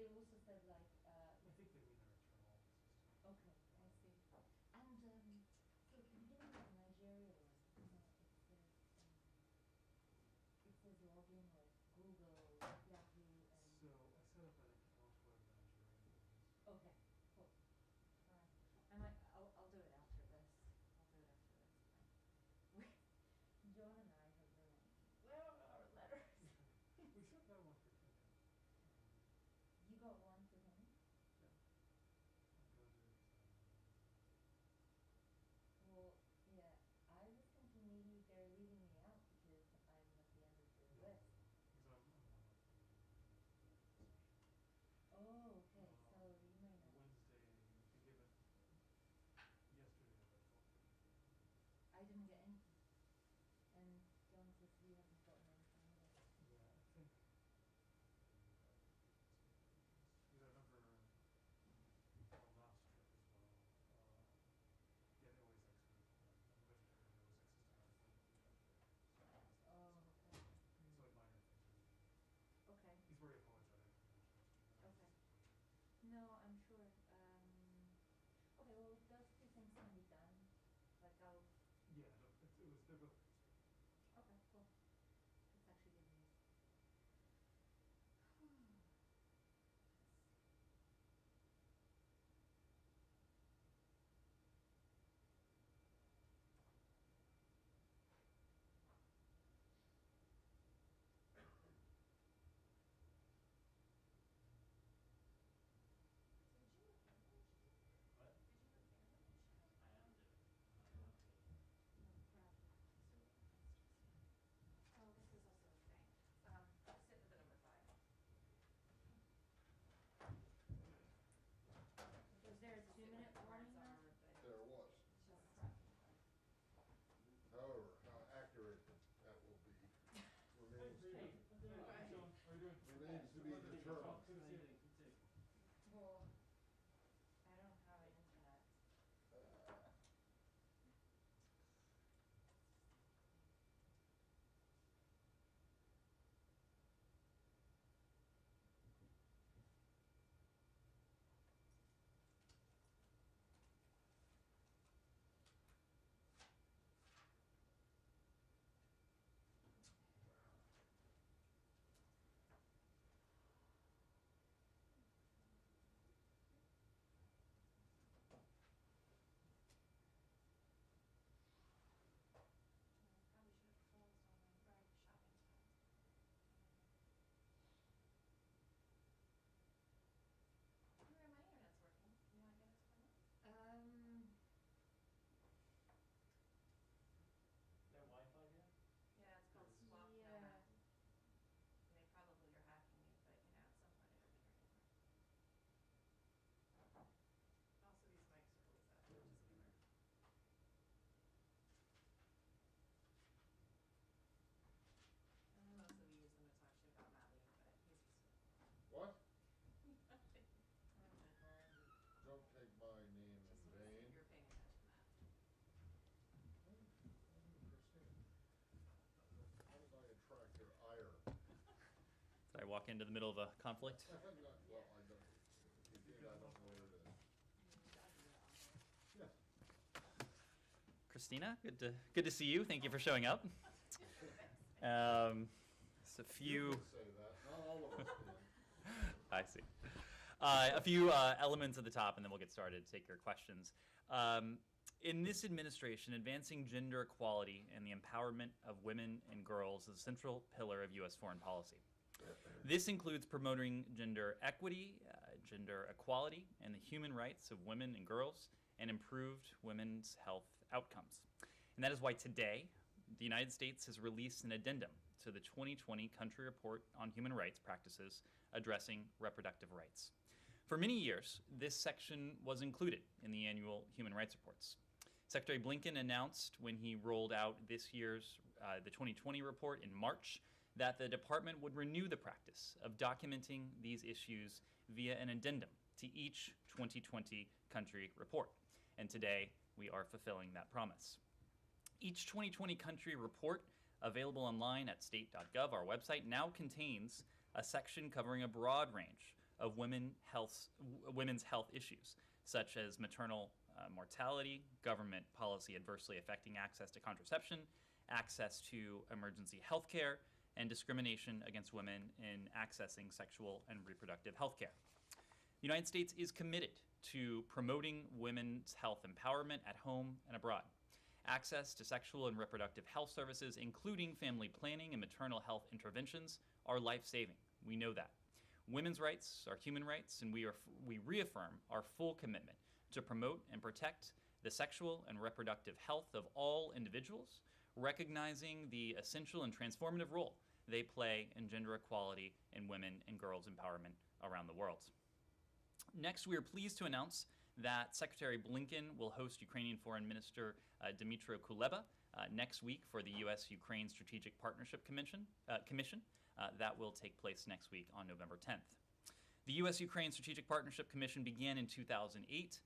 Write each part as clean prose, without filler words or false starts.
they also said like. I think they mean their internal system. Okay, I see. And so at the beginning of the Nigeria one, it says login with Google, Yahoo, and. So I set up an account for the Nigerian business. Okay, cool. Alright. I'll do it after this. I'll do it after this. John and I have been like, where are our letters? We should have one for Kenya. You got one for him? Yeah. I got it. Well, yeah, I was thinking maybe they're leaving me out because I'm at the end of the list. Because I'm one of the Oh, okay, so you may not. Wednesday, I gave it yesterday about 12:30. I didn't get anything. And John says you haven't gotten anything either. Yeah, I think. Because I remember last trip as well. Yeah, they always exit. I'm vegetarian, they always exit to our food. Oh, okay. So like minor things. Okay. He's very apologetic. Okay. No, I'm sure. Okay, well, those two things can be done. Like I'll. Yeah, they're both. Okay, cool. It's actually good news. What? Did you look damaged? I am doing. Oh crap. Oh, this is also a thing. Sit with the number 5. Was there a 2-minute warning Are, now? but There was. it's just crap. However, how accurate that will be remains to be determined. Well, I don't have internet. Probably should have closed on my right shopping time. My internet's working. You want to get it to come up? Their Wi-Fi here? Yeah, it's called Swap Yeah. Nomad. They probably are hacking me, but at some point it'll be very important. Also, these mics are always up, just be aware. Most of you use them to talk shit about Matt Lee, but he's just. What? Nothing. Don't take my name Just in want to see if vain. you're paying attention, Matt. Christine, how did I attract your ire? Did I walk into the middle of a conflict? Well, I don't. If you did, I don't know where it is. Yes. Christina, good to see you. Thank you for showing up. Just a few. You could say that. Not all of us did. I see. A few elements at the top, and then we'll get started to take your questions. In this administration, advancing gender equality and the empowerment of women and girls is a central pillar of U.S. foreign policy. This includes promoting gender equity, gender equality, and the human rights of women and girls, and improved women's health outcomes. And that is why today, the United States has released an addendum to the 2020 Country Report on Human Rights Practices addressing reproductive rights. For many years, this section was included in the annual human rights reports. Secretary Blinken announced when he rolled out this year's, the 2020 report in March, that the department would renew the practice of documenting these issues via an addendum to each 2020 country report. And today, we are fulfilling that promise. Each 2020 country report, available online at state.gov, our website, now contains a section covering a broad range of women's health issues, such as maternal mortality, government policy adversely affecting access to contraception, access to emergency health care, and discrimination against women in accessing sexual and reproductive health care. The United States is committed to promoting women's health empowerment at home and abroad. Access to sexual and reproductive health services, including family planning and maternal health interventions, are life-saving. We know that. Women's rights are human rights, and we reaffirm our full commitment to promote and protect the sexual and reproductive health of all individuals, recognizing the essential and transformative role they play in gender equality and women and girls' empowerment around the world. Next, we are pleased to announce that Secretary Blinken will host Ukrainian Foreign Minister Dmytro Kuleba next week for the U.S.-Ukraine Strategic Partnership Commission. That will take place next week on November 10th. The U.S.-Ukraine Strategic Partnership Commission began in 2008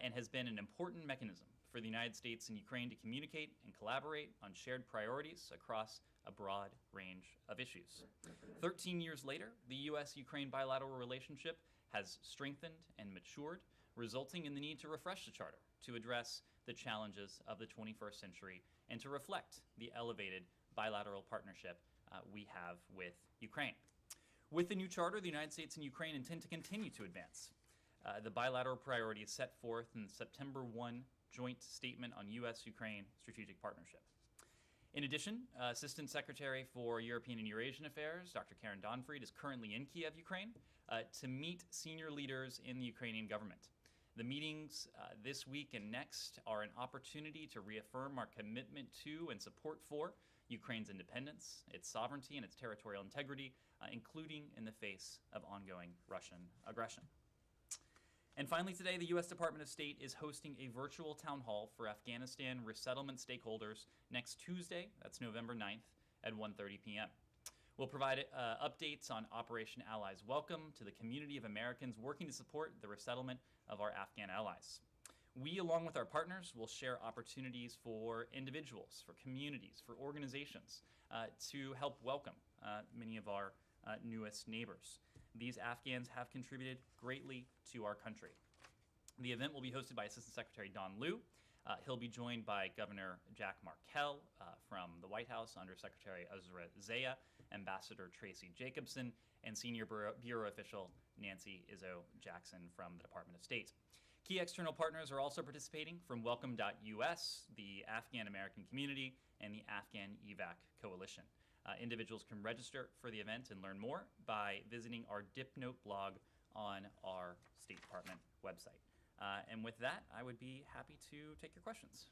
and has been an important mechanism for the United States and Ukraine to communicate and collaborate on shared priorities across a broad range of issues. 13 years later, the U.S.-Ukraine bilateral relationship has strengthened and matured, resulting in the need to refresh the charter to address the challenges of the 21st century and to reflect the elevated bilateral partnership we have with Ukraine. With the new charter, the United States and Ukraine intend to continue to advance the bilateral priorities set forth in the September 1 joint statement on U.S.-Ukraine strategic partnership. In addition, Assistant Secretary for European and Eurasian Affairs, Dr. Karen Donfried, is currently in Kiev, Ukraine, to meet senior leaders in the Ukrainian government. The meetings this week and next are an opportunity to reaffirm our commitment to and support for Ukraine's independence, its sovereignty, and its territorial integrity, including in the face of ongoing Russian aggression. And finally today, the U.S. Department of State is hosting a virtual town hall for Afghanistan resettlement stakeholders next Tuesday, that's November 9th, at 1:30 p.m. We'll provide updates on Operation Allies Welcome to the community of Americans working to support the resettlement of our Afghan allies. We, along with our partners, will share opportunities for individuals, for communities, for organizations to help welcome many of our newest neighbors. These Afghans have contributed greatly to our country. The event will be hosted by Assistant Secretary Don Liu. He'll be joined by Governor Jack Markell from the White House, Undersecretary Azra Zaya, Ambassador Tracy Jacobson, and Senior Bureau Official Nancy Izzo Jackson from the Department of State. Key external partners are also participating from Welcome.us, the Afghan American Community, and the Afghan EVAC Coalition. Individuals can register for the event and learn more by visiting our DipNote blog on our State Department website. And with that, I would be happy to take your questions.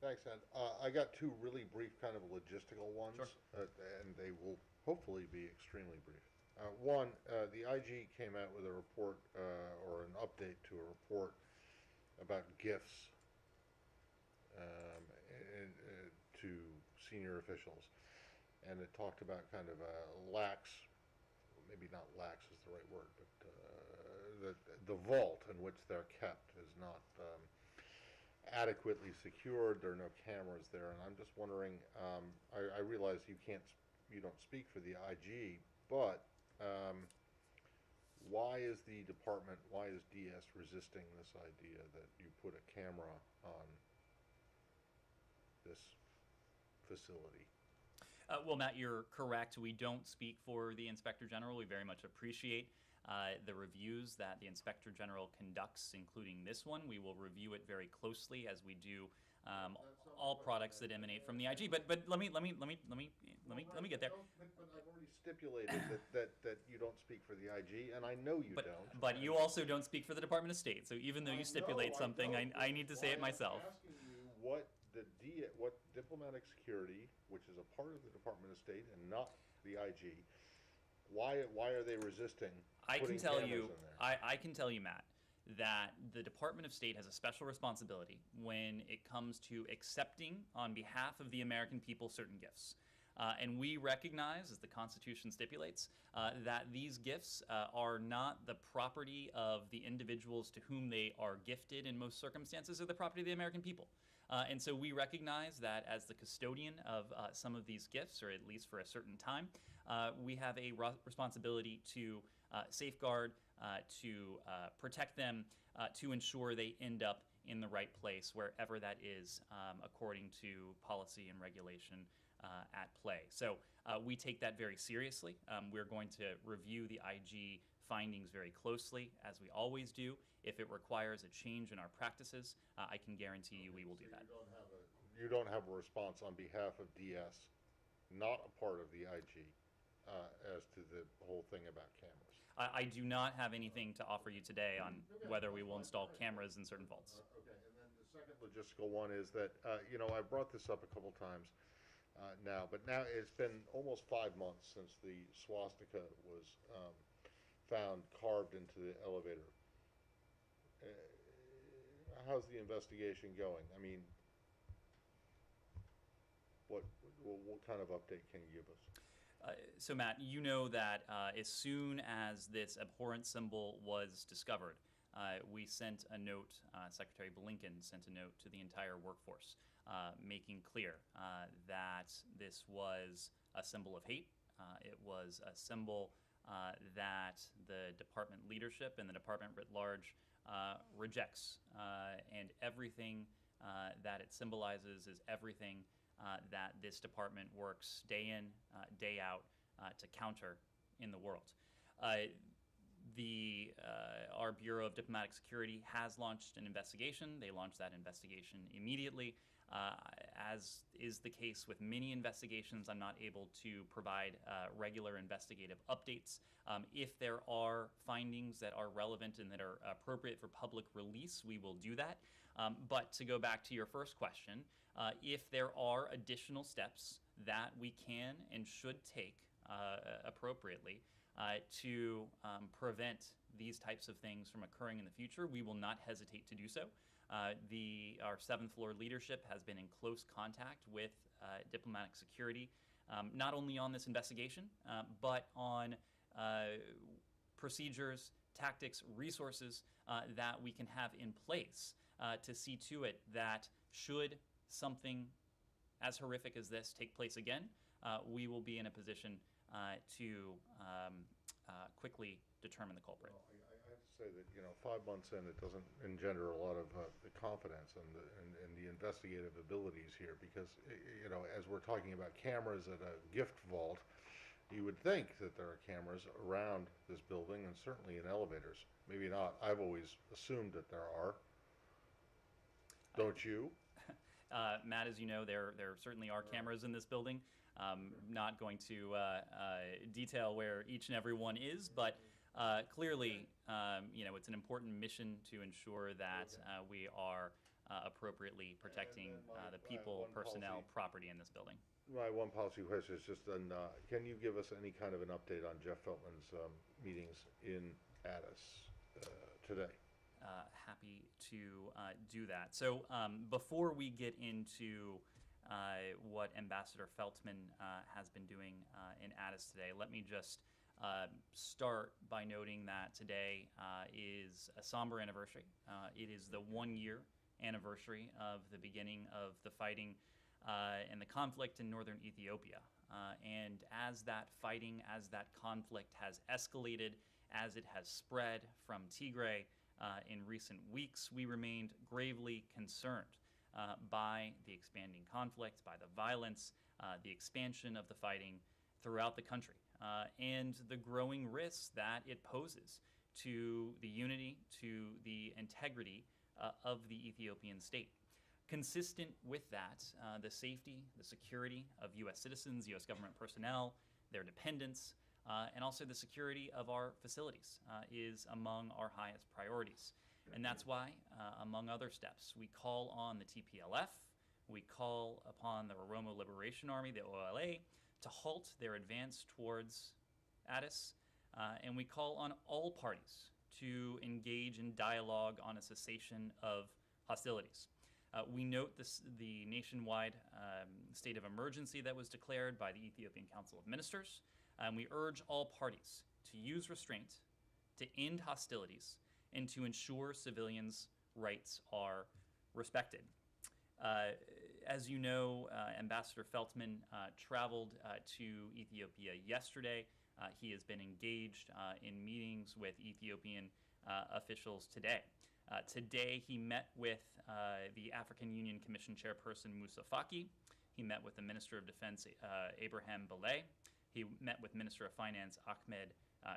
Thanks, Ed. I got two really brief kind of logistical ones, Sure. And they will hopefully be extremely brief. One, the IG came out with a report or an update to a report about gifts to senior officials, and it talked about kind of lax, maybe not lax is the right word, but the vault in which they're kept is not adequately secured. There are no cameras there, and I'm just wondering. I realize you don't speak for the IG, but why is the department, why is DS resisting this idea that you put a camera on this facility? Well, Matt, you're correct. We don't speak for the Inspector General. We very much appreciate the reviews that the Inspector General conducts, including this one. We will review it very closely as we do all products that emanate from the IG. But let me get there. But I've already stipulated that you don't speak for the IG, and I know you don't. But you also don't speak for the Department of State. So even though you stipulate something, I need to say it myself. I'm asking you what diplomatic security, which is a part of the Department of State and not the IG, why are they resisting putting cameras in there? I can tell you, Matt, that the Department of State has a special responsibility when it comes to accepting on behalf of the American people certain gifts. And we recognize, as the Constitution stipulates, that these gifts are not the property of the individuals to whom they are gifted in most circumstances, or the property of the American people. And so we recognize that as the custodian of some of these gifts, or at least for a certain time, we have a responsibility to safeguard, to protect them, to ensure they end up in the right place, wherever that is, according to policy and regulation at play. So we take that very seriously. We're going to review the IG findings very closely, as we always do. If it requires a change in our practices, I can guarantee you we will do that. You don't have a response on behalf of DS, not a part of the IG, as to the whole thing about cameras. I do not have anything to offer you today on whether we will install cameras in certain vaults. Okay, and then the second logistical one is that, I brought this up a couple times now, but now it's been almost 5 months since the swastika was found carved into the elevator. How's the investigation going? I mean, what kind of update can you give us? So Matt, you know that as soon as this abhorrent symbol was discovered, we sent a note, Secretary Blinken sent a note to the entire workforce, making clear that this was a symbol of hate. It was a symbol that the department leadership and the department writ large rejects. And everything that it symbolizes is everything that this department works day in, day out to counter in the world. Our Bureau of Diplomatic Security has launched an investigation. They launched that investigation immediately. As is the case with many investigations, I'm not able to provide regular investigative updates. If there are findings that are relevant and that are appropriate for public release, we will do that. But to go back to your first question, if there are additional steps that we can and should take appropriately to prevent these types of things from occurring in the future, we will not hesitate to do so. Our 7th floor leadership has been in close contact with diplomatic security, not only on this investigation, but on procedures, tactics, resources that we can have in place to see to it that should something as horrific as this take place again, we will be in a position to quickly determine the culprit. Well, I have to say that 5 months in, it doesn't engender a lot of confidence in the investigative abilities here, because as we're talking about cameras at a gift vault, you would think that there are cameras around this building and certainly in elevators. Maybe not. I've always assumed that there are. Don't you? Matt, as you know, there certainly are cameras in this building. Not going to detail where each and every one is, but clearly, it's an important mission to ensure that we are appropriately protecting the people, personnel, property in this building. My one policy question is just can you give us any kind of an update on Jeff Feltman's meetings in Addis today? Happy to do that. So before we get into what Ambassador Feltman has been doing in Addis today, let me just start by noting that today is a somber anniversary. It is the 1-year anniversary of the beginning of the fighting and the conflict in northern Ethiopia. And as that fighting, as that conflict has escalated, as it has spread from Tigray in recent weeks, we remained gravely concerned by the expanding conflict, by the violence, the expansion of the fighting throughout the country, and the growing risks that it poses to the unity, to the integrity of the Ethiopian state. Consistent with that, the safety, the security of U.S. citizens, U.S. government personnel, their dependents, and also the security of our facilities is among our highest priorities. And that's why, among other steps, we call on the TPLF, we call upon the Oromo Liberation Army, the OLA, to halt their advance towards Addis, and we call on all parties to engage in dialogue on a cessation of hostilities. We note the nationwide state of emergency that was declared by the Ethiopian Council of Ministers, and we urge all parties to use restraint, to end hostilities, and to ensure civilians' rights are respected. As you know, Ambassador Feltman traveled to Ethiopia yesterday He has been engaged in meetings with Ethiopian officials today. Today, he met with the African Union Commission Chairperson Musa Faki. He met with the Minister of Defense Abraham Belay. He met with Minister of Finance Ahmed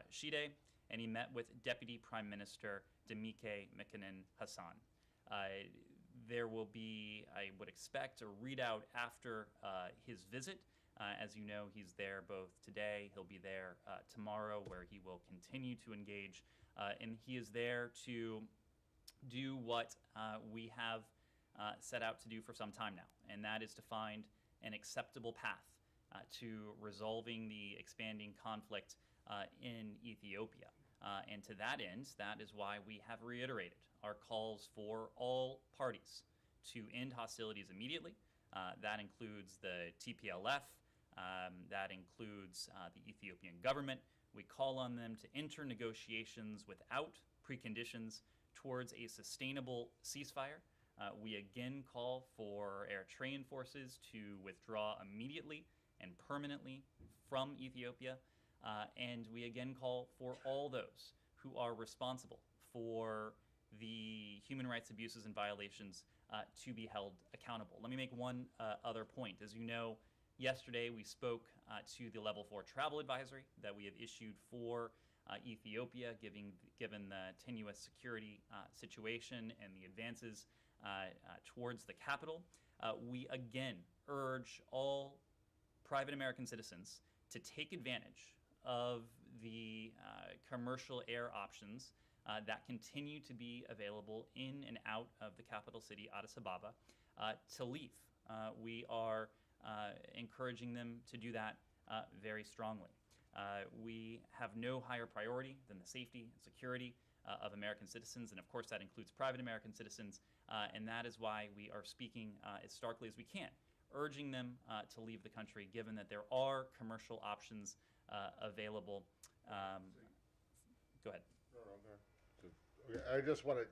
Shide, and he met with Deputy Prime Minister Demike Mekanen Hassan. There will be, I would expect, a readout after his visit. As you know, he's there both today, he'll be there tomorrow, where he will continue to engage, and he is there to do what we have set out to do for some time now, and that is to find an acceptable path to resolving the expanding conflict in Ethiopia. And to that end, that is why we have reiterated our calls for all parties to end hostilities immediately. That includes the TPLF, that includes the Ethiopian government. We call on them to enter negotiations without preconditions towards a sustainable ceasefire. We again call for Eritrean forces to withdraw immediately and permanently from Ethiopia. And we again call for all those who are responsible for the human rights abuses and violations to be held accountable. Let me make one other point. As you know, yesterday we spoke to the Level 4 travel advisory that we have issued for Ethiopia, given the tenuous security situation and the advances towards the capital. We again urge all private American citizens to take advantage of the commercial air options that continue to be available in and out of the capital city, Addis Ababa, to leave. We are encouraging them to do that very strongly. We have no higher priority than the safety and security of American citizens, and of course that includes private American citizens, and that is why we are speaking as starkly as we can, urging them to leave the country, given that there are commercial options available. Go ahead. No, okay. I just wanted,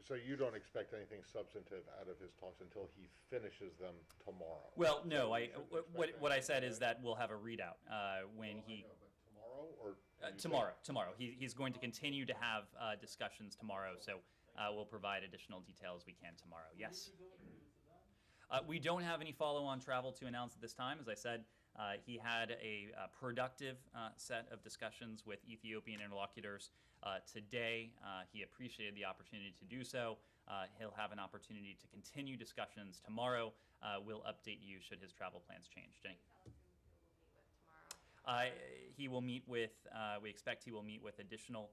so you don't expect anything substantive out of his talks until he finishes them tomorrow? Well, no. What I said is that we'll have a readout when he. I know, but tomorrow or tomorrow. He's going to continue to have discussions tomorrow, so we'll provide additional details we can tomorrow. Yes. We don't have any follow-on travel to announce at this time. As I said, he had a productive set of discussions with Ethiopian interlocutors today. He appreciated the opportunity to do so. He'll have an opportunity to continue discussions tomorrow. We'll update you should his travel plans change. Jenny? He will meet with, we expect he will meet with additional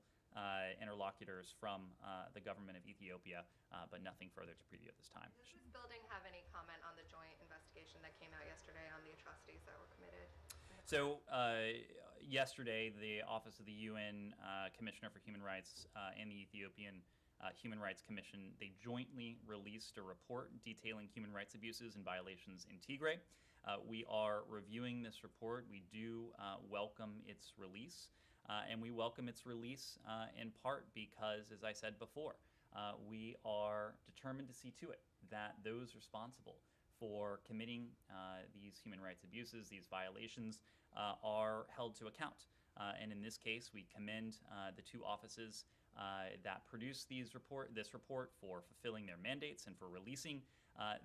interlocutors from the government of Ethiopia, but nothing further to preview at this time. Does this building have any comment on the joint investigation that came out yesterday on the atrocities that were committed? So yesterday, the Office of the UN Commissioner for Human Rights and the Ethiopian Human Rights Commission, they jointly released a report detailing human rights abuses and violations in Tigray. We are reviewing this report. We do welcome its release. And we welcome its release in part because, as I said before, we are determined to see to it that those responsible for committing these human rights abuses, these violations, are held to account. And in this case, we commend the two offices that produced this report for fulfilling their mandates and for releasing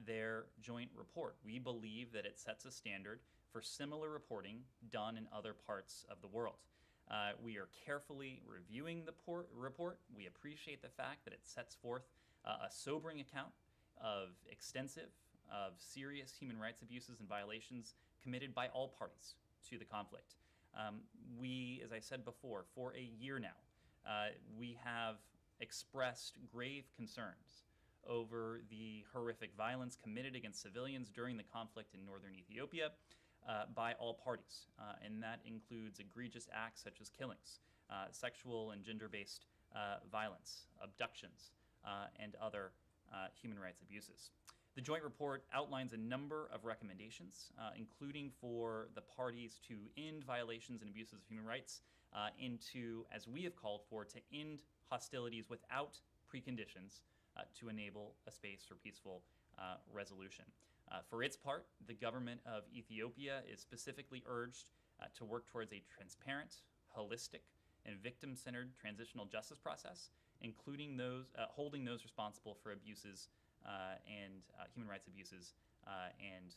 their joint report. We believe that it sets a standard for similar reporting done in other parts of the world. We are carefully reviewing the report. We appreciate the fact that it sets forth a sobering account of extensive, of serious human rights abuses and violations committed by all parties to the conflict. We, as I said before, for a year now, we have expressed grave concerns over the horrific violence committed against civilians during the conflict in northern Ethiopia by all parties, and that includes egregious acts such as killings, sexual and gender-based violence, abductions, and other human rights abuses. The joint report outlines a number of recommendations, including for the parties to end violations and abuses of human rights, into, as we have called for, to end hostilities without preconditions to enable a space for peaceful resolution. For its part, the government of Ethiopia is specifically urged to work towards a transparent, holistic, and victim-centered transitional justice process, including those holding those responsible for abuses and human rights abuses and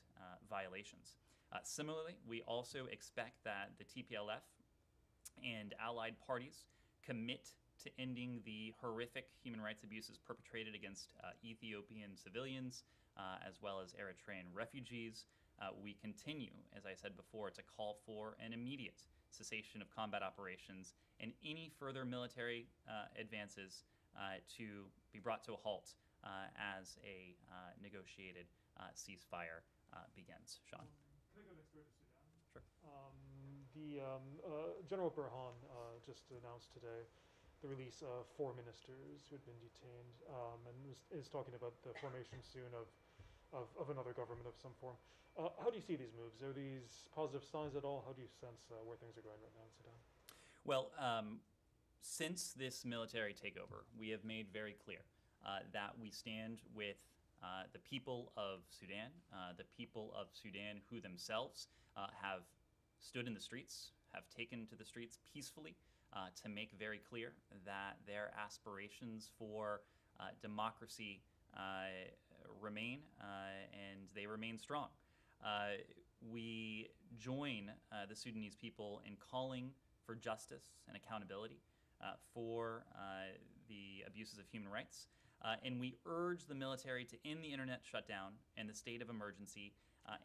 violations. Similarly, we also expect that the TPLF and allied parties commit to ending the horrific human rights abuses perpetrated against Ethiopian civilians as well as Eritrean refugees. We continue, as I said before, to call for an immediate cessation of combat operations and any further military advances to be brought to a halt as a negotiated ceasefire begins. Sean? Can I go next door to Sudan? Sure. General Burhan just announced today the release of 4 ministers who had been detained, and is talking about the formation soon of another government of some form. How do you see these moves? Are these positive signs at all? How do you sense where things are going right now in Sudan? Well, since this military takeover, we have made very clear that we stand with the people of Sudan, who themselves have stood in the streets, have taken to the streets peacefully to make very clear that their aspirations for democracy remain, and they remain strong. We join the Sudanese people in calling for justice and accountability for the abuses of human rights, and we urge the military to end the internet shutdown and the state of emergency,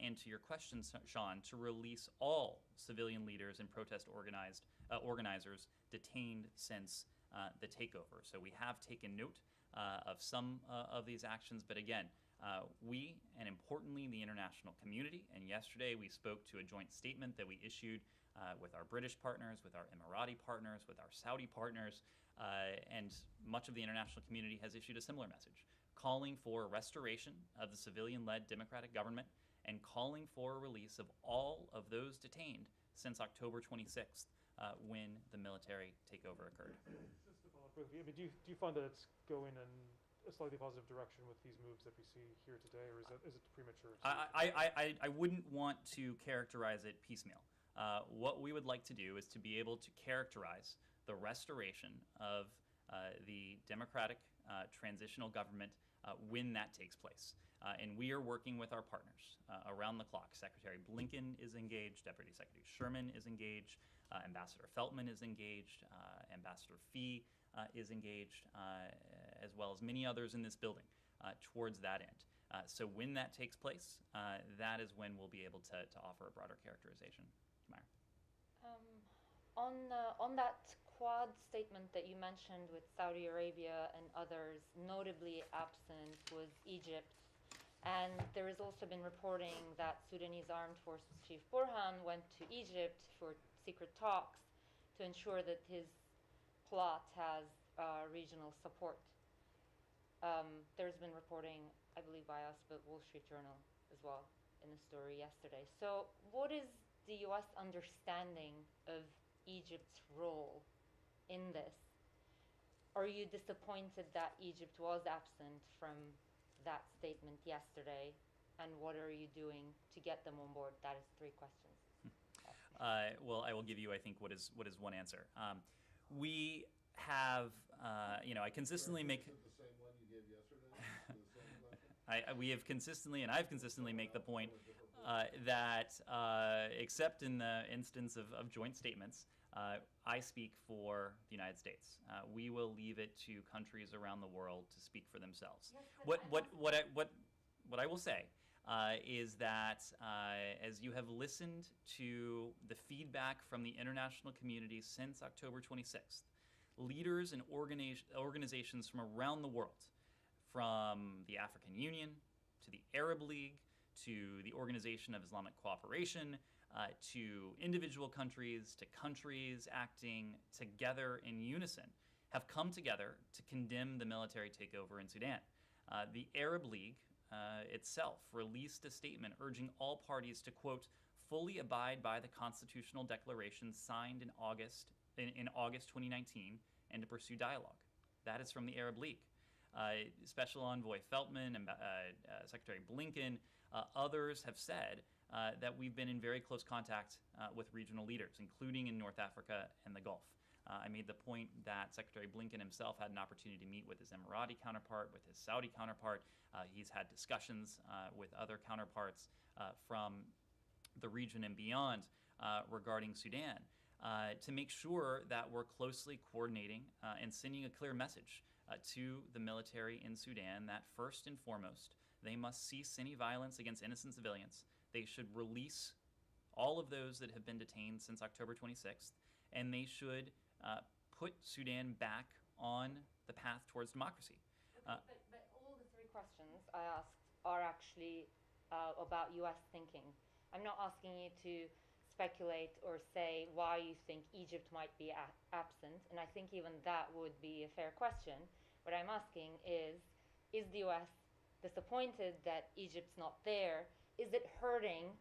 and to your question, Sean, to release all civilian leaders and protest organizers detained since the takeover. So we have taken note of some of these actions, but again, we, and importantly the international community, and yesterday we spoke to a joint statement that we issued with our British partners, with our Emirati partners, with our Saudi partners, and much of the international community has issued a similar message, calling for restoration of the civilian-led democratic government and calling for a release of all of those detained since October 26th, when the military takeover occurred. Just to follow up with you, I mean, do you find that it's going in a slightly positive direction with these moves that we see here today, or is it premature? I wouldn't want to characterize it piecemeal. What we would like to do is to be able to characterize the restoration of the democratic transitional government when that takes place. And we are working with our partners around the clock. Secretary Blinken is engaged, Deputy Secretary Sherman is engaged, Ambassador Feltman is engaged, Ambassador Fee is engaged, as well as many others in this building towards that end. So when that takes place, that is when we'll be able to offer a broader characterization. Meyer. On that Quad statement that you mentioned with Saudi Arabia and others, notably absent was Egypt. And there has also been reporting that Sudanese Armed Forces Chief Burhan went to Egypt for secret talks to ensure that his plot has regional support. There's been reporting, I believe by us, but Wall Street Journal as well in the story yesterday. So what is the U.S. understanding of Egypt's role in this? Are you disappointed that Egypt was absent from that statement yesterday? And what are you doing to get them on board? That is 3 questions. Well, I will give you, I think, what is one answer. We have, I consistently make. The same one you gave yesterday? The same question? We have consistently, and I've consistently make the point that, except in the instance of joint statements, I speak for the United States. We will leave it to countries around the world to speak for themselves. Yes, What I will say is that as you have listened to the feedback from the international community since October 26th, leaders and organizations from around the world, from the African Union to the Arab League to the Organization of Islamic Cooperation, to individual countries, to countries acting together in unison, have come together to condemn the military takeover in Sudan. The Arab League itself released a statement urging all parties to, quote, fully abide by the constitutional declaration signed in August 2019 and to pursue dialogue. That is from the Arab League. Special Envoy Feltman and Secretary Blinken Others have said that we've been in very close contact with regional leaders, including in North Africa and the Gulf. I made the point that Secretary Blinken himself had an opportunity to meet with his Emirati counterpart, with his Saudi counterpart. He's had discussions with other counterparts from the region and beyond regarding Sudan to make sure that we're closely coordinating and sending a clear message to the military in Sudan that first and foremost, they must cease any violence against innocent civilians. They should release all of those that have been detained since October 26th, and they should put Sudan back on the path towards democracy. But all the three questions I asked are actually about U.S. thinking. I'm not asking you to speculate or say why you think Egypt might be absent, and I think even that would be a fair question. What I'm asking is the U.S. disappointed that Egypt's not there? Is it hurting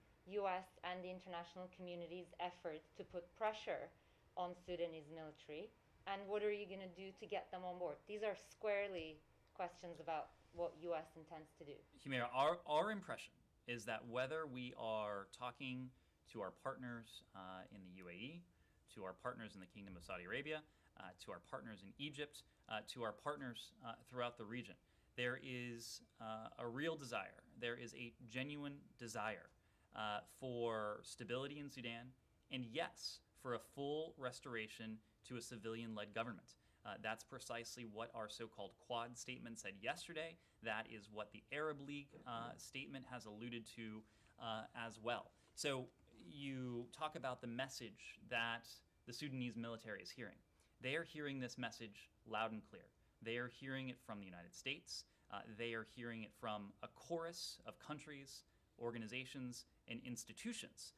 U.S. and the international community's effort to put pressure on Sudanese military? And what are you going to do to get them on board? These are squarely questions about what U.S. intends to do. Humaira, our impression is that whether we are talking to our partners in the UAE, to our partners in the Kingdom of Saudi Arabia, to our partners in Egypt, to our partners throughout the region, there is a real desire, there is a genuine desire for stability in Sudan, and yes, for a full restoration to a civilian-led government. That's precisely what our so-called Quad statement said yesterday. That is what the Arab League statement has alluded to as well. So you talk about the message that the Sudanese military is hearing. They are hearing this message loud and clear. They are hearing it from the United States. They are hearing it from a chorus of countries, organizations, and institutions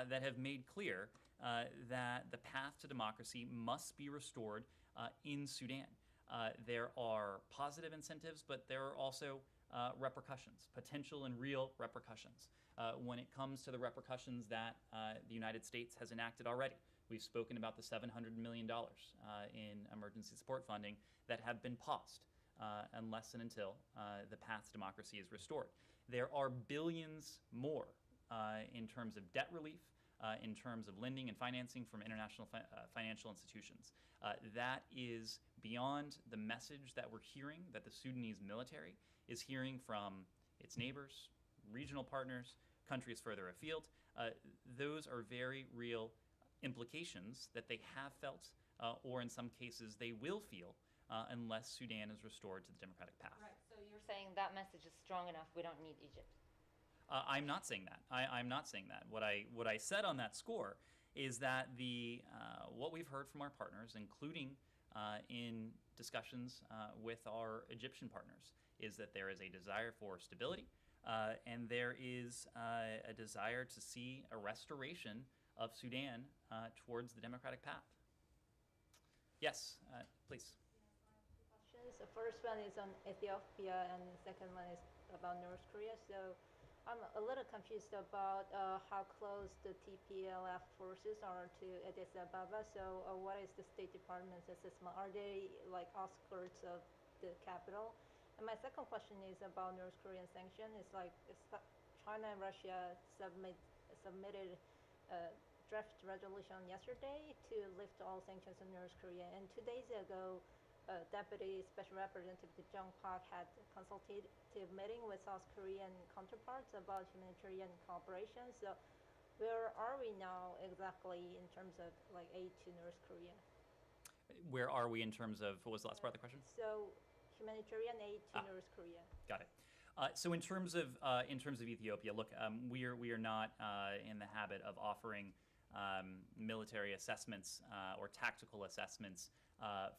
that have made clear that the path to democracy must be restored in Sudan. There are positive incentives, but there are also repercussions, potential and real repercussions. When it comes to the repercussions that the United States has enacted already, we've spoken about the $700 million in emergency support funding that have been paused unless and until the path to democracy is restored. There are billions more in terms of debt relief, in terms of lending and financing from international financial institutions. That is beyond the message that we're hearing, that the Sudanese military is hearing from its neighbors, regional partners, countries further afield. Those are very real implications that they have felt, or in some cases they will feel, unless Sudan is restored to the democratic path. Right, so you're saying that message is strong enough, we don't need Egypt? I'm not saying that. I'm not saying that. What I said on that score is that what we've heard from our partners, including in discussions with our Egyptian partners, is that there is a desire for stability, and there is a desire to see a restoration of Sudan towards the democratic path. Yes, please. Questions. The first one is on Ethiopia, and the second one is about North Korea. So I'm a little confused about how close the TPLF forces are to Addis Ababa. So what is the State Department's assessment? Are they like outskirts of the capital? And my second question is about North Korean sanction. It's like China and Russia submitted a draft resolution yesterday to lift all sanctions on North Korea. And 2 days ago, Deputy Special Representative Jung Park had a consultative meeting with South Korean counterparts about humanitarian cooperation. So where are we now exactly in terms of like aid to North Korea? Where are we in terms of, what was the last part of the question? So humanitarian aid to North Korea. Got it. So in terms of Ethiopia, look, we are not in the habit of offering military assessments or tactical assessments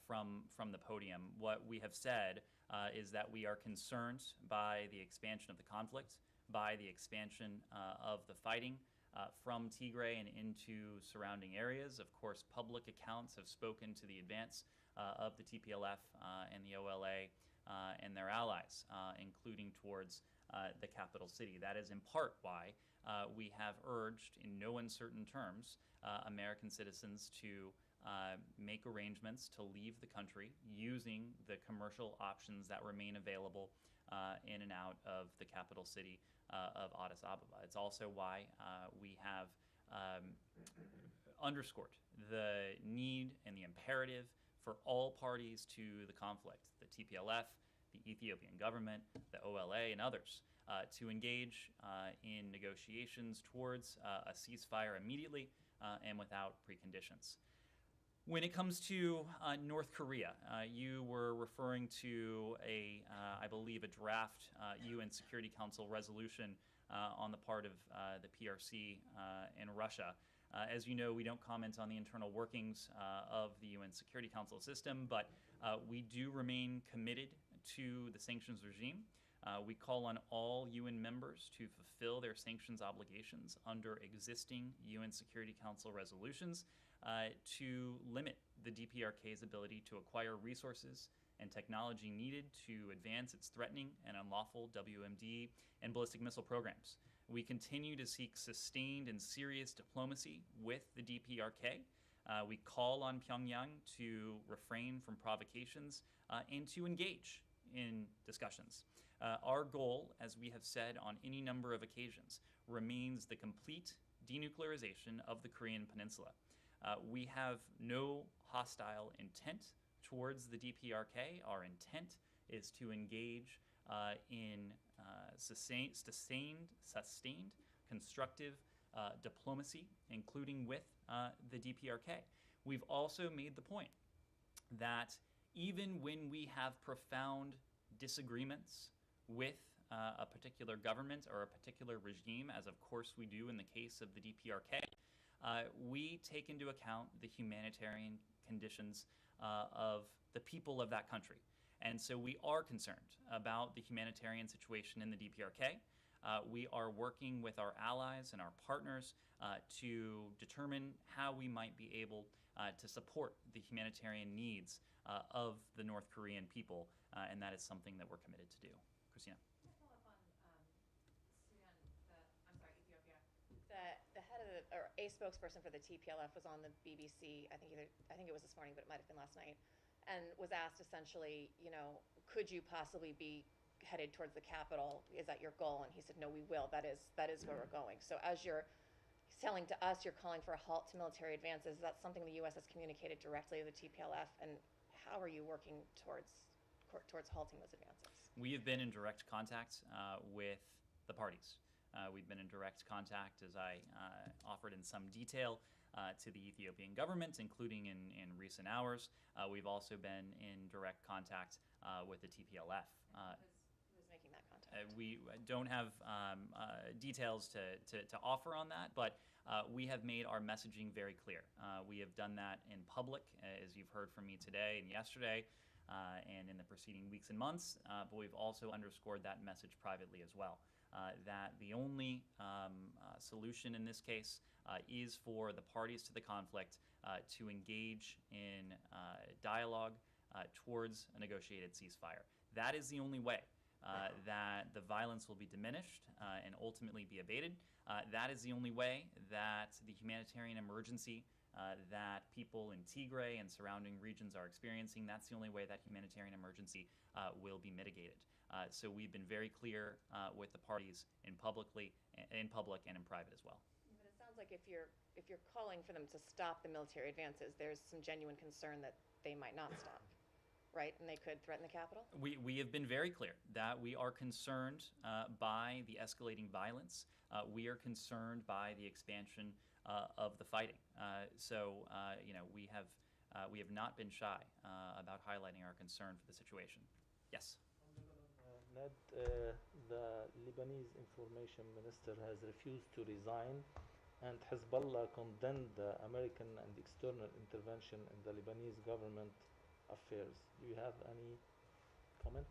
from the podium. What we have said is that we are concerned by the expansion of the conflict, by the expansion of the fighting from Tigray and into surrounding areas. Of course, public accounts have spoken to the advance of the TPLF and the OLA and their allies, including towards the capital city. That is in part why we have urged, in no uncertain terms, American citizens to make arrangements to leave the country using the commercial options that remain available in and out of the capital city of Addis Ababa. It's also why we have underscored the need and the imperative for all parties to the conflict, the TPLF, the Ethiopian government, the OLA, and others, to engage in negotiations towards a ceasefire immediately and without preconditions. When it comes to North Korea, you were referring to I believe, a draft UN Security Council resolution on the part of the PRC in Russia. As you know, we don't comment on the internal workings of the UN Security Council system, but we do remain committed to the sanctions regime. We call on all UN members to fulfill their sanctions obligations under existing UN Security Council resolutions to limit the DPRK's ability to acquire resources and technology needed to advance its threatening and unlawful WMD and ballistic missile programs. We continue to seek sustained and serious diplomacy with the DPRK. We call on Pyongyang to refrain from provocations and to engage in discussions. Our goal, as we have said on any number of occasions, remains the complete denuclearization of the Korean Peninsula. We have no hostile intent towards the DPRK. Our intent is to engage in sustained, constructive diplomacy, including with the DPRK. We've also made the point that even when we have profound disagreements with a particular government or a particular regime, as of course we do in the case of the DPRK, we take into account the humanitarian conditions of the people of that country. And so we are concerned about the humanitarian situation in the DPRK. We are working with our allies and our partners to determine how we might be able to support the humanitarian needs of the North Korean people, and that is something that we're committed to do. Christina. Can I follow up on Ethiopia? The head of or a spokesperson for the TPLF was on the BBC. I think it was this morning, but it might have been last night, and was asked essentially, could you possibly be headed towards the capital? Is that your goal? And he said, no, we will. That is where we're going. So as you're selling to us, you're calling for a halt to military advances. Is that something the U.S. has communicated directly to the TPLF? And how are you working towards halting those advances? We have been in direct contact with the parties. We've been in direct contact, as I offered in some detail, to the Ethiopian government, including in recent hours. We've also been in direct contact with the TPLF. Who's making that contact? We don't have details to offer on that, but we have made our messaging very clear. We have done that in public, as you've heard from me today and yesterday, and in the preceding weeks and months, but we've also underscored that message privately as well. That the only solution in this case is for the parties to the conflict to engage in dialogue towards a negotiated ceasefire. That is the only way that the violence will be diminished and ultimately be abated. That is the only way that the humanitarian emergency that people in Tigray and surrounding regions are experiencing, that's the only way that humanitarian emergency will be mitigated. So we've been very clear with the parties in public and in private as well. But it sounds like if you're calling for them to stop the military advances, there's some genuine concern that they might not stop, right? And they could threaten the capital? We have been very clear that we are concerned by the escalating violence. We are concerned by the expansion of the fighting. We have not been shy about highlighting our concern for the situation. Yes. Ned, the Lebanese information minister has refused to resign, and Hezbollah condemned the American and external intervention in the Lebanese government affairs. Do you have any comment?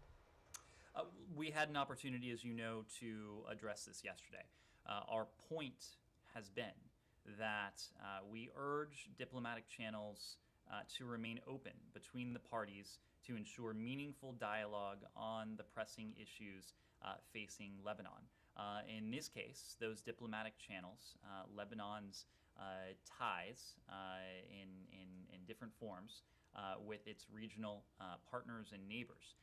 We had an opportunity, as you know, to address this yesterday. Our point has been that we urge diplomatic channels to remain open between the parties to ensure meaningful dialogue on the pressing issues facing Lebanon. In this case, those diplomatic channels, Lebanon's ties in different forms with its regional partners and neighbors,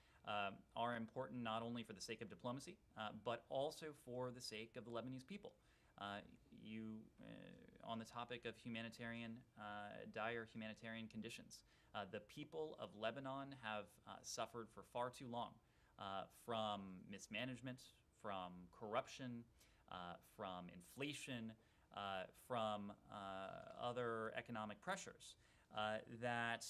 are important not only for the sake of diplomacy, but also for the sake of the Lebanese people. On the topic of dire humanitarian conditions, the people of Lebanon have suffered for far too long from mismanagement, from corruption, from inflation, from other economic pressures that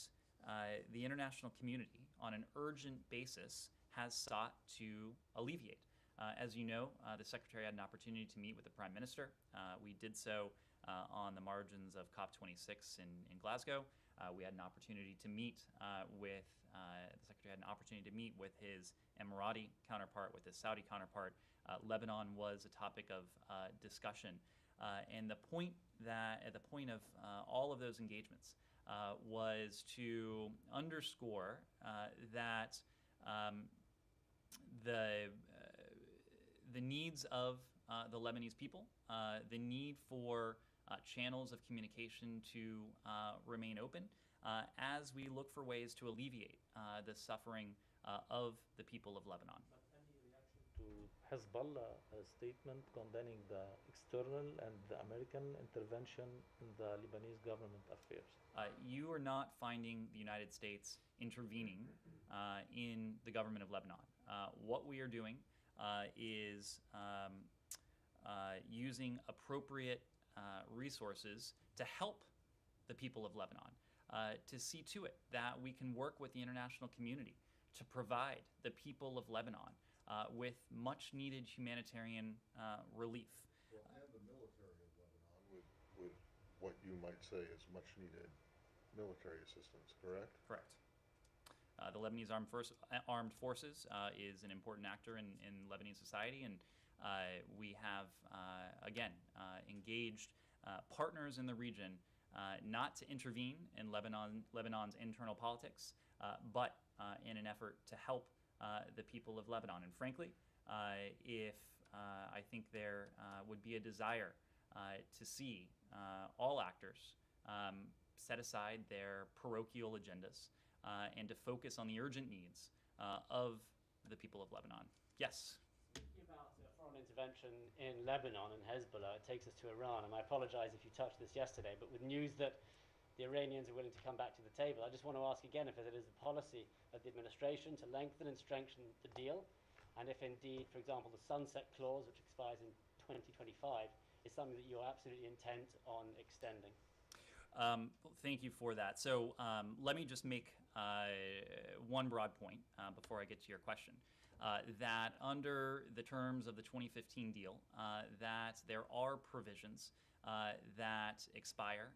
the international community, on an urgent basis, has sought to alleviate. As you know, the Secretary had an opportunity to meet with the Prime Minister. We did so on the margins of COP26 in Glasgow. We had an opportunity to meet with the Secretary had an opportunity to meet with his Emirati counterpart, with his Saudi counterpart. Lebanon was a topic of discussion, and the point of all of those engagements was to underscore that the needs of the Lebanese people, the need for channels of communication to remain open as we look for ways to alleviate the suffering of the people of Lebanon. But any reaction to Hezbollah statement condemning the external and the American intervention in the Lebanese government affairs? You are not finding the United States intervening in the government of Lebanon. What we are doing is using appropriate resources to help the people of Lebanon, to see to it that we can work with the international community to provide the people of Lebanon with much needed humanitarian relief. Well, and the military of Lebanon with what you might say is much needed military assistance, correct? Correct. The Lebanese Armed Forces is an important actor in Lebanese society, and we have, again, engaged partners in the region not to intervene in Lebanon's internal politics, but in an effort to help the people of Lebanon. And frankly, if I think there would be a desire to see all actors set aside their parochial agendas and to focus on the urgent needs of the people of Lebanon. Yes? Speaking about foreign intervention in Lebanon and Hezbollah, it takes us to Iran. And I apologize if you touched this yesterday, but with news that the Iranians are willing to come back to the table, I just want to ask again if it is the policy of the administration to lengthen and strengthen the deal, and if indeed, for example, the sunset clause, which expires in 2025, is something that you're absolutely intent on extending. Thank you for that. So let me just make one broad point before I get to your question. That under the terms of the 2015 deal, that there are provisions that expire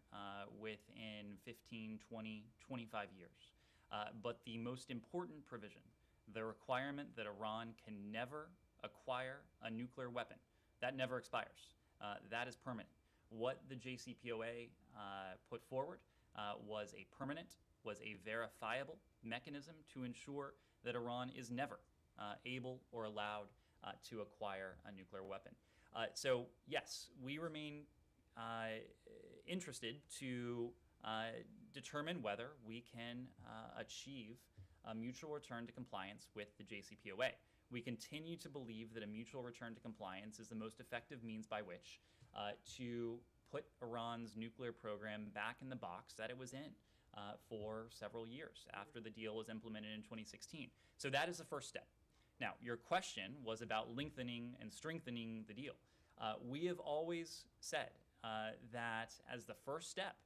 within 15, 20, 25 years. But the most important provision, the requirement that Iran can never acquire a nuclear weapon, that never expires. That is permanent. What the JCPOA put forward was a permanent, was a verifiable mechanism to ensure that Iran is never able or allowed to acquire a nuclear weapon. So yes, we remain interested to determine whether we can achieve a mutual return to compliance with the JCPOA. We continue to believe that a mutual return to compliance is the most effective means by which to put Iran's nuclear program back in the box that it was in for several years after the deal was implemented in 2016. So that is the first step. Now, your question was about lengthening and strengthening the deal. We have always said that as the first step,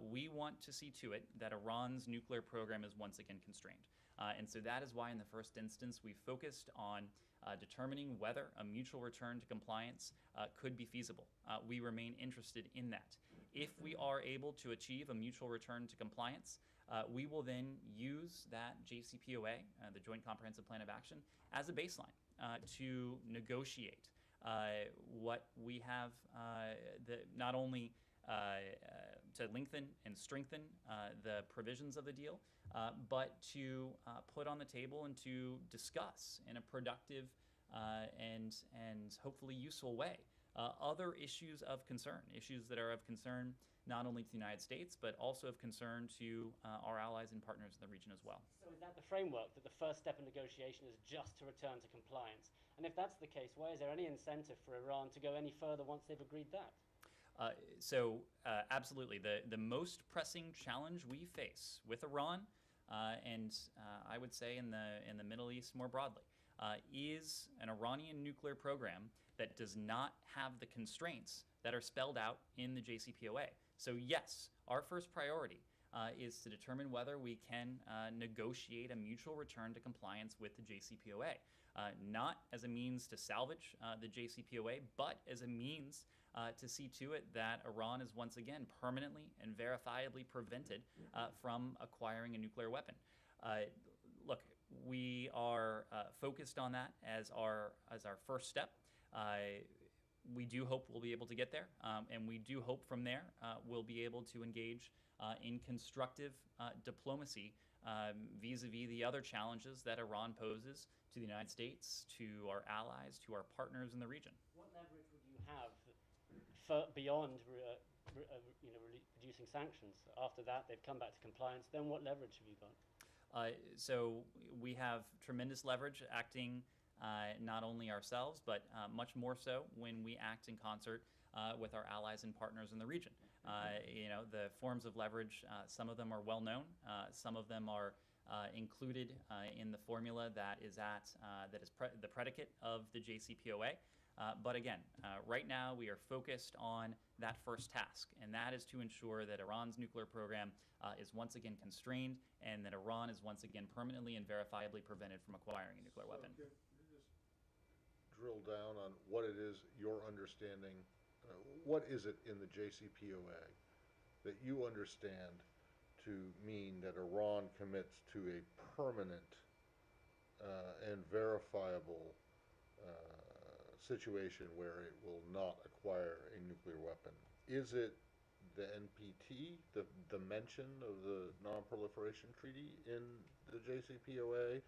we want to see to it that Iran's nuclear program is once again constrained. And so that is why in the first instance we focused on determining whether a mutual return to compliance could be feasible. We remain interested in that. If we are able to achieve a mutual return to compliance, we will then use that JCPOA, the Joint Comprehensive Plan of Action, as a baseline to negotiate what we have, not only to lengthen and strengthen the provisions of the deal, but to put on the table and to discuss in a productive and hopefully useful way other issues of concern, issues that are of concern not only to the United States, but also of concern to our allies and partners in the region as well. So is that the framework, that the first step in negotiation is just to return to compliance? And if that's the case, why is there any incentive for Iran to go any further once they've agreed that? Absolutely. The most pressing challenge we face with Iran, and I would say in the Middle East more broadly, is an Iranian nuclear program that does not have the constraints that are spelled out in the JCPOA. So yes, our first priority is to determine whether we can negotiate a mutual return to compliance with the JCPOA, not as a means to salvage the JCPOA, but as a means to see to it that Iran is once again permanently and verifiably prevented from acquiring a nuclear weapon. Look, we are focused on that as our first step. We do hope we'll be able to get there, and we do hope from there we'll be able to engage in constructive diplomacy vis-a-vis the other challenges that Iran poses to the United States, to our allies, to our partners in the region. What leverage would you have beyond reducing sanctions? After that, they've come back to compliance. Then what leverage have you got? So we have tremendous leverage acting not only ourselves, but much more so when we act in concert with our allies and partners in the region. The forms of leverage, some of them are well known, some of them are included in the formula that is the predicate of the JCPOA. But again, right now we are focused on that first task, and that is to ensure that Iran's nuclear program is once again constrained, and that Iran is once again permanently and verifiably prevented from acquiring a nuclear weapon. Can you just drill down on what it is your understanding, what is it in the JCPOA that you understand to mean that Iran commits to a permanent and verifiable situation where it will not acquire a nuclear weapon? Is it the NPT, the mention of the Non-Proliferation Treaty in the JCPOA?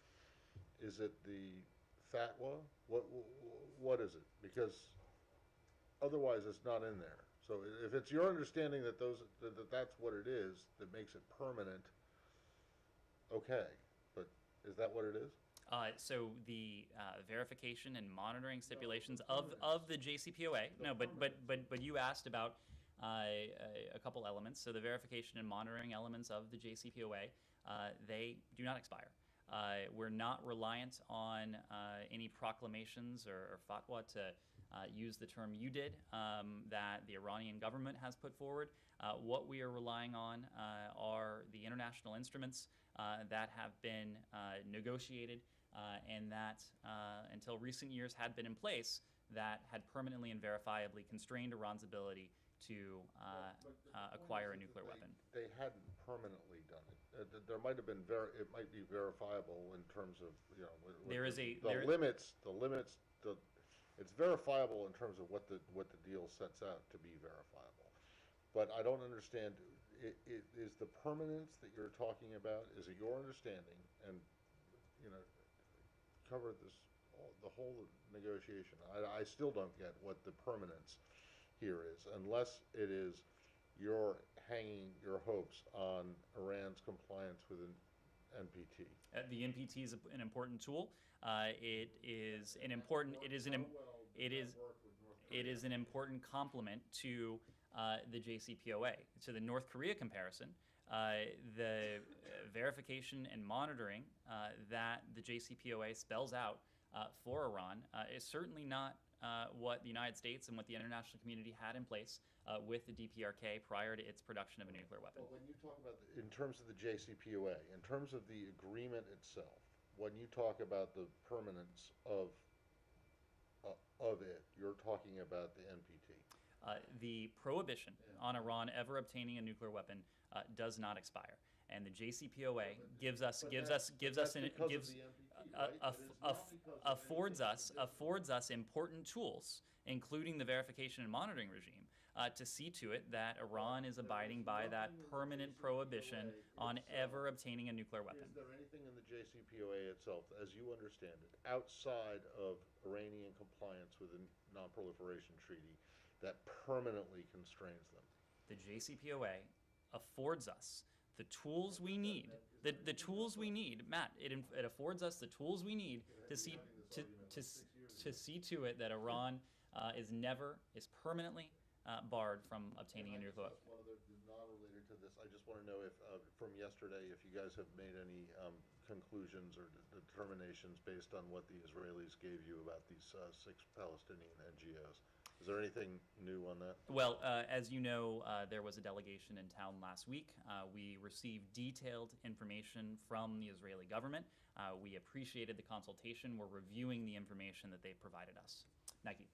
Is it the fatwa? What is it? Because otherwise it's not in there. So if it's your understanding that that's what it is that makes it permanent, okay, but is that what it is? So the verification and monitoring stipulations of the JCPOA. No, but you asked about a couple elements. So the verification and monitoring elements of the JCPOA, they do not expire. We're not reliant on any proclamations or fatwa, to use the term you did, that the Iranian government has put forward. What we are relying on are the international instruments that have been negotiated and that until recent years had been in place, that had permanently and verifiably constrained Iran's ability to acquire a nuclear weapon. They hadn't permanently done it. There might have been it might be verifiable in terms of limits. It's verifiable in terms of what the deal sets out to be verifiable. But I don't understand. Is the permanence that you're talking about? Is it your understanding? And cover the whole negotiation. I still don't get what the permanence here is, unless it is you're hanging your hopes on Iran's compliance with an NPT. The NPT is an important tool. It is an important complement to the JCPOA. To the North Korea comparison, the verification and monitoring that the JCPOA spells out for Iran is certainly not what the United States and what the international community had in place with the DPRK prior to its production of a nuclear weapon. But when you talk about, in terms of the JCPOA, in terms of the agreement itself, when you talk about the permanence of it, you're talking about the NPT. The prohibition on Iran ever obtaining a nuclear weapon does not expire, and the JCPOA gives us right? It is not because of affords us important tools, including the verification and monitoring regime, to see to it that Iran is abiding by that permanent prohibition on ever obtaining a nuclear weapon. Is there anything in the JCPOA itself, as you understand it, outside of Iranian compliance with the Non-Proliferation Treaty that permanently constrains them? The JCPOA affords us the tools we need. The tools we need, Matt. It affords us the tools we need to see to it that Iran is permanently barred from obtaining a nuclear weapon. One other, not related to this. I just want to know if from yesterday, if you guys have made any conclusions or determinations based on what the Israelis gave you about these 6 Palestinian NGOs. Is there anything new on that? Well, as you know, there was a delegation in town last week. We received detailed information from the Israeli government. We appreciated the consultation. We're reviewing the information that they provided us. Nike.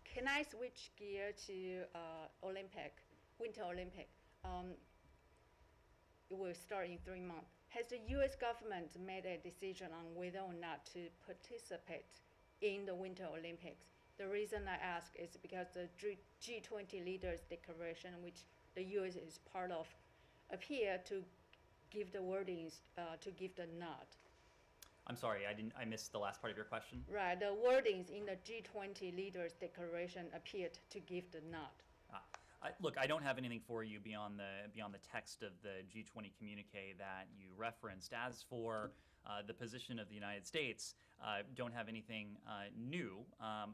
Can I switch gear to Winter Olympic? It will start in 3 months. Has the U.S. government made a decision on whether or not to participate in the Winter Olympics? The reason I ask is because the G20 leaders declaration, which the U.S. is part of, appear to give the wordings to give the nod. I'm sorry, I missed the last part of your question. Right, the wordings in the G20 leaders declaration appeared to give the nod. Look, I don't have anything for you beyond the text of the G20 communique that you referenced. As for the position of the United States, don't have anything new.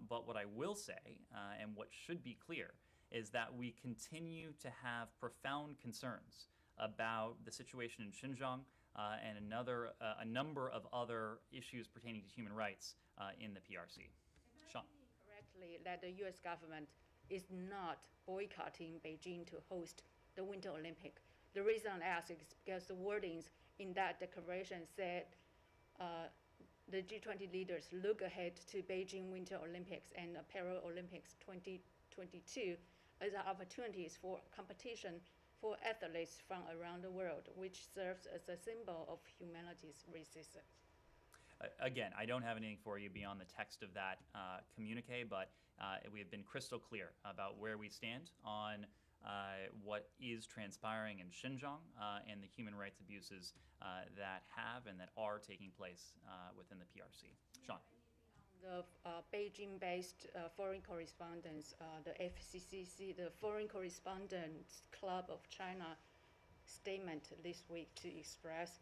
But what I will say, and what should be clear, is that we continue to have profound concerns about the situation in Xinjiang and a number of other issues pertaining to human rights in the PRC. Sean. Correctly, that the U.S. government is not boycotting Beijing to host the Winter Olympic. The reason I ask is because the wordings in that declaration said the G20 leaders look ahead to Beijing Winter Olympics and Paralympics 2022 as opportunities for competition for athletes from around the world, which serves as a symbol of humanity's resistance. Again, I don't have anything for you beyond the text of that communique, but we have been crystal clear about where we stand on what is transpiring in Xinjiang and the human rights abuses that have and that are taking place within the PRC. Sean. The Beijing-based foreign correspondents, the FCCC, the Foreign Correspondents Club of China statement this week to express.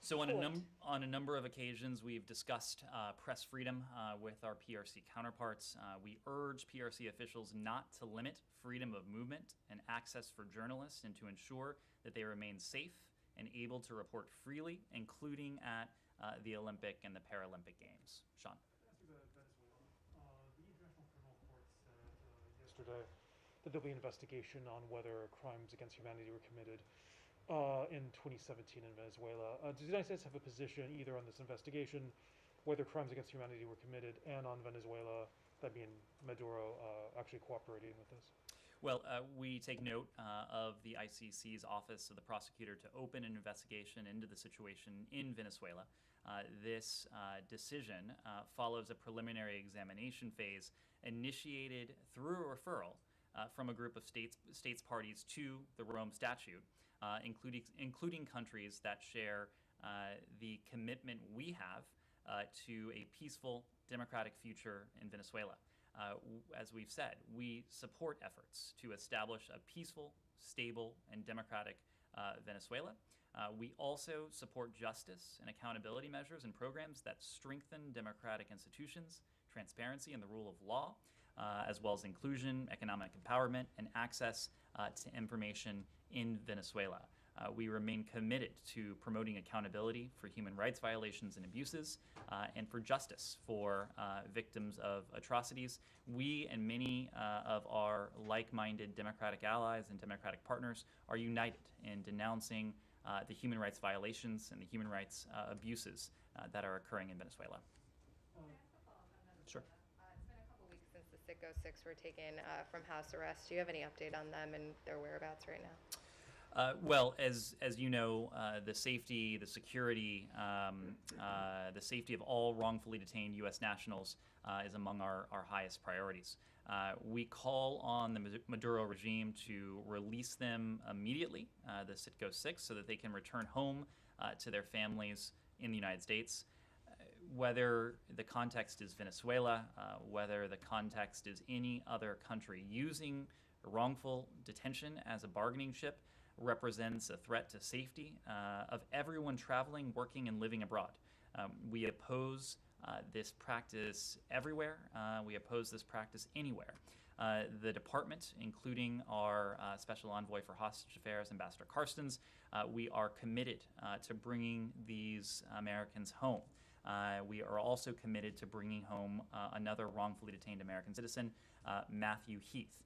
So on a number of occasions, we've discussed press freedom with our PRC counterparts. We urge PRC officials not to limit freedom of movement and access for journalists, and to ensure that they remain safe and able to report freely, including at the Olympic and the Paralympic Games. Sean. The International Criminal Court said yesterday that there'll be an investigation on whether crimes against humanity were committed in 2017 in Venezuela. Does the United States have a position either on this investigation, whether crimes against humanity were committed, and on Venezuela, that being Maduro actually cooperating with this? Well, we take note of the ICC's Office of the Prosecutor to open an investigation into the situation in Venezuela. This decision follows a preliminary examination phase initiated through a referral from a group of states parties to the Rome Statute, including countries that share the commitment we have to a peaceful, democratic future in Venezuela. As we've said, we support efforts to establish a peaceful, stable, and democratic Venezuela. We also support justice and accountability measures and programs that strengthen democratic institutions, transparency, and the rule of law, as well as inclusion, economic empowerment, and access to information in Venezuela. We remain committed to promoting accountability for human rights violations and abuses, and for justice for victims of atrocities. We and many of our like-minded democratic allies and democratic partners are united in denouncing the human rights violations and the human rights abuses that are occurring in Venezuela. Sure. It's been a couple weeks since the CITGO 6 were taken from house arrest. Do you have any update on them and their whereabouts right now? Well, as you know, the safety, the security, the safety of all wrongfully detained U.S. nationals is among our highest priorities. We call on the Maduro regime to release them immediately, the Citgo 6, so that they can return home to their families in the United States. Whether the context is Venezuela, whether the context is any other country, using wrongful detention as a bargaining chip represents a threat to safety of everyone traveling, working, and living abroad. We oppose this practice everywhere. We oppose this practice anywhere. The department, including our Special Envoy for Hostage Affairs, Ambassador Carstens, we are committed to bringing these Americans home. We are also committed to bringing home another wrongfully detained American citizen, Matthew Heath.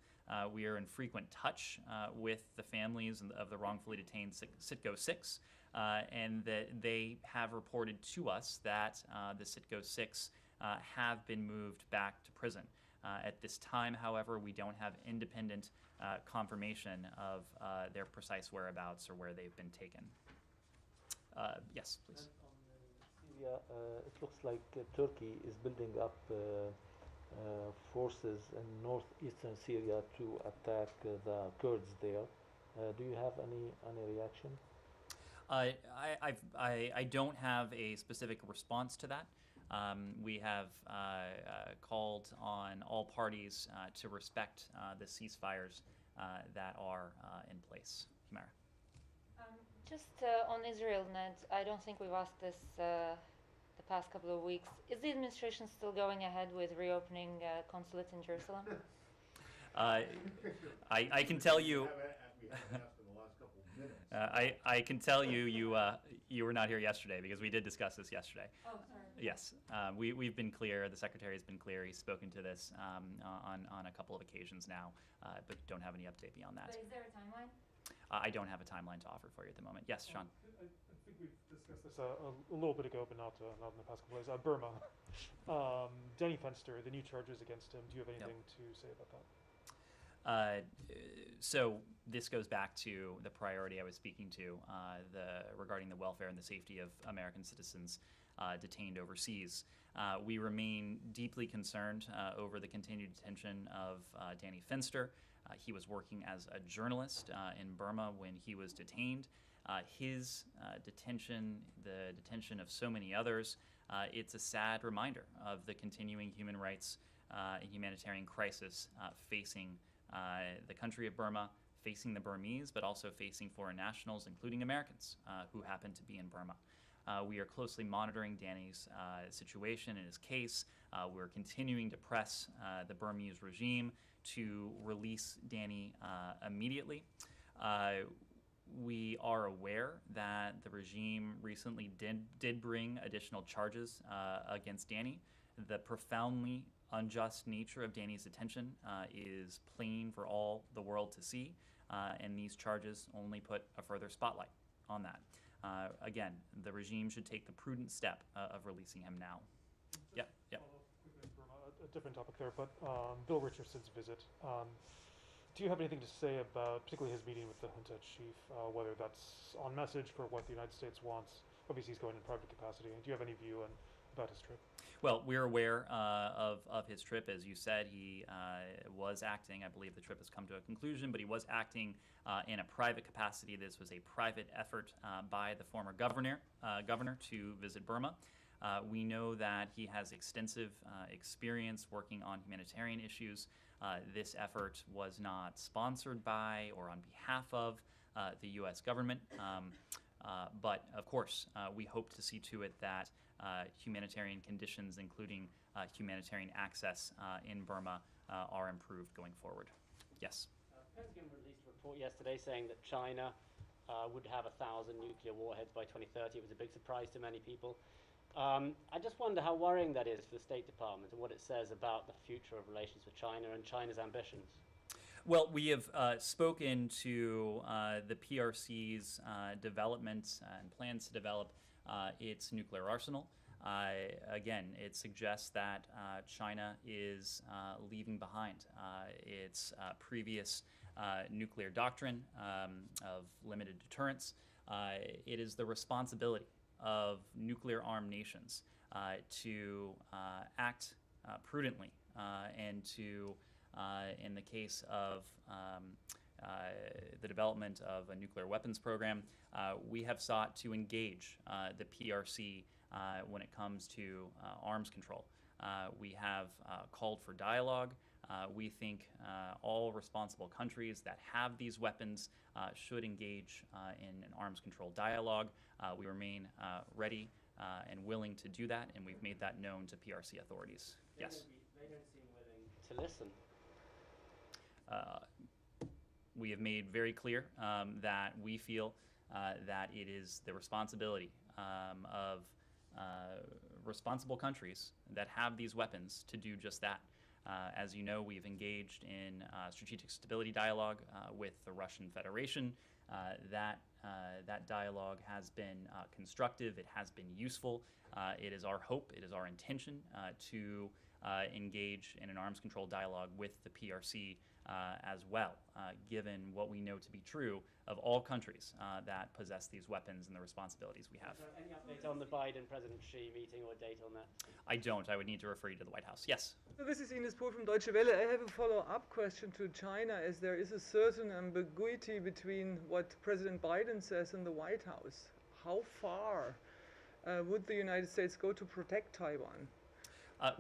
We are in frequent touch with the families of the wrongfully detained Citgo 6, and that they have reported to us that the Citgo 6 have been moved back to prison. At this time, however, we don't have independent confirmation of their precise whereabouts or where they've been taken. Yes, please. And on Syria, it looks like Turkey is building up forces in northeastern Syria to attack the Kurds there. Do you have any reaction? I don't have a specific response to that. We have called on all parties to respect the ceasefires that are in place. Humara. Just on Israel, Ned, I don't think we've asked this the past couple of weeks. Is the administration still going ahead with reopening consulates in Jerusalem? I can tell you. I can tell you you were not here yesterday because we did discuss this yesterday. Oh, sorry. Yes, we've been clear. The secretary has been clear. He's spoken to this on a couple of occasions now, but don't have any update beyond that. But is there a timeline? I don't have a timeline to offer for you at the moment. Yes, Sean. I think we've discussed this a little bit ago, but not in the past couple of days. Burma. Danny Fenster, the new charges against him. Do you have anything to say about that? So this goes back to the priority I was speaking to regarding the welfare and the safety of American citizens detained overseas. We remain deeply concerned over the continued detention of Danny Fenster. He was working as a journalist in Burma when he was detained. His detention, the detention of so many others, it's a sad reminder of the continuing human rights and humanitarian crisis facing the country of Burma, facing the Burmese, but also facing foreign nationals, including Americans who happen to be in Burma. We are closely monitoring Danny's situation and his case. We're continuing to press the Burmese regime to release Danny immediately. We are aware that the regime recently did bring additional charges against Danny. The profoundly unjust nature of Danny's detention is plain for all the world to see, and these charges only put a further spotlight on that. Again, the regime should take the prudent step of releasing him now. Yeah. Quickly, a different topic there, but Bill Richardson's visit. Do you have anything to say about, particularly his meeting with the junta chief, whether that's on message for what the United States wants? Obviously, he's going in private capacity. Do you have any view about his trip? Well, we're aware of his trip. As you said, he was acting. I believe the trip has come to a conclusion, but he was acting in a private capacity. This was a private effort by the former governor to visit Burma. We know that he has extensive experience working on humanitarian issues. This effort was not sponsored by or on behalf of the U.S. government, but of course, we hope to see to it that humanitarian conditions, including humanitarian access in Burma, are improved going forward. Yes? The Pentagon released a report yesterday saying that China would have 1,000 nuclear warheads by 2030. It was a big surprise to many people. I just wonder how worrying that is for the State Department and what it says about the future of relations with China and China's ambitions. Well, we have spoken to the PRC's development and plans to develop its nuclear arsenal. Again, it suggests that China is leaving behind its previous nuclear doctrine of limited deterrence. It is the responsibility of nuclear-armed nations to act prudently and to, in the case of the development of a nuclear weapons program, we have sought to engage the PRC when it comes to arms control. We have called for dialogue. We think all responsible countries that have these weapons should engage in an arms control dialogue. We remain ready and willing to do that, and we've made that known to PRC authorities. Yes? They don't seem willing to listen. We have made very clear that we feel that it is the responsibility of responsible countries that have these weapons to do just that. As you know, we've engaged in strategic stability dialogue with the Russian Federation. That dialogue has been constructive. It has been useful. It is our hope, it is our intention to engage in an arms control dialogue with the PRC as well, given what we know to be true of all countries that possess these weapons and the responsibilities we have. Any update on the Biden-President Xi meeting or date on that? I don't. I would need to refer you to the White House. Yes? So this is Ines Pohl from Deutsche Welle. I have a follow-up question to China, as there is a certain ambiguity between what President Biden says in the White House. How far would the United States go to protect Taiwan?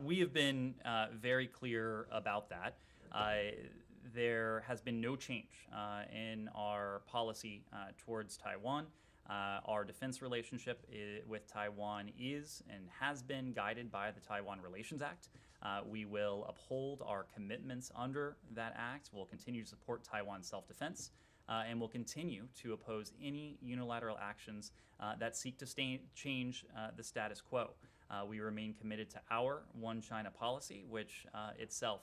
We have been very clear about that. There has been no change in our policy towards Taiwan. Our defense relationship with Taiwan is and has been guided by the Taiwan Relations Act. We will uphold our commitments under that act. We'll continue to support Taiwan's self-defense, and we'll continue to oppose any unilateral actions that seek to change the status quo. We remain committed to our One China policy, which itself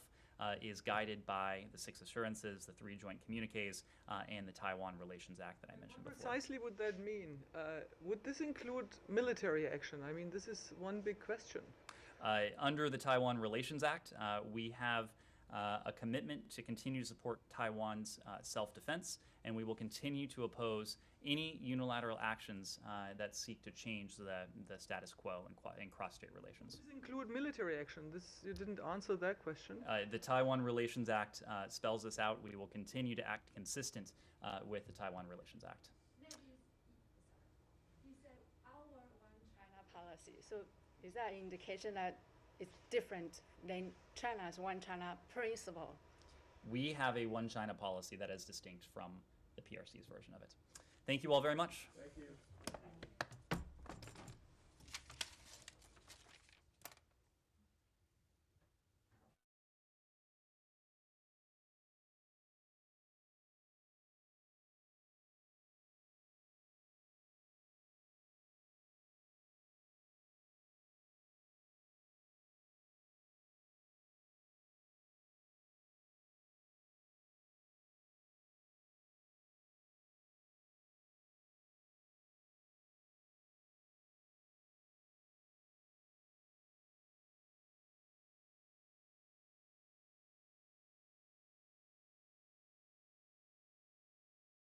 is guided by the 6 assurances, the 3 joint communiques, and the Taiwan Relations Act that I mentioned before. Precisely would that mean? Would this include military action? I mean, this is one big question. Under the Taiwan Relations Act, we have a commitment to continue to support Taiwan's self-defense, and we will continue to oppose any unilateral actions that seek to change the status quo in cross-state relations. Does this include military action? You didn't answer that question. The Taiwan Relations Act spells this out. We will continue to act consistent with the Taiwan Relations Act. You said our One China policy. So is that an indication that it's different than China's One China principle? We have a One China policy that is distinct from the PRC's version of it. Thank you all very much. Thank you.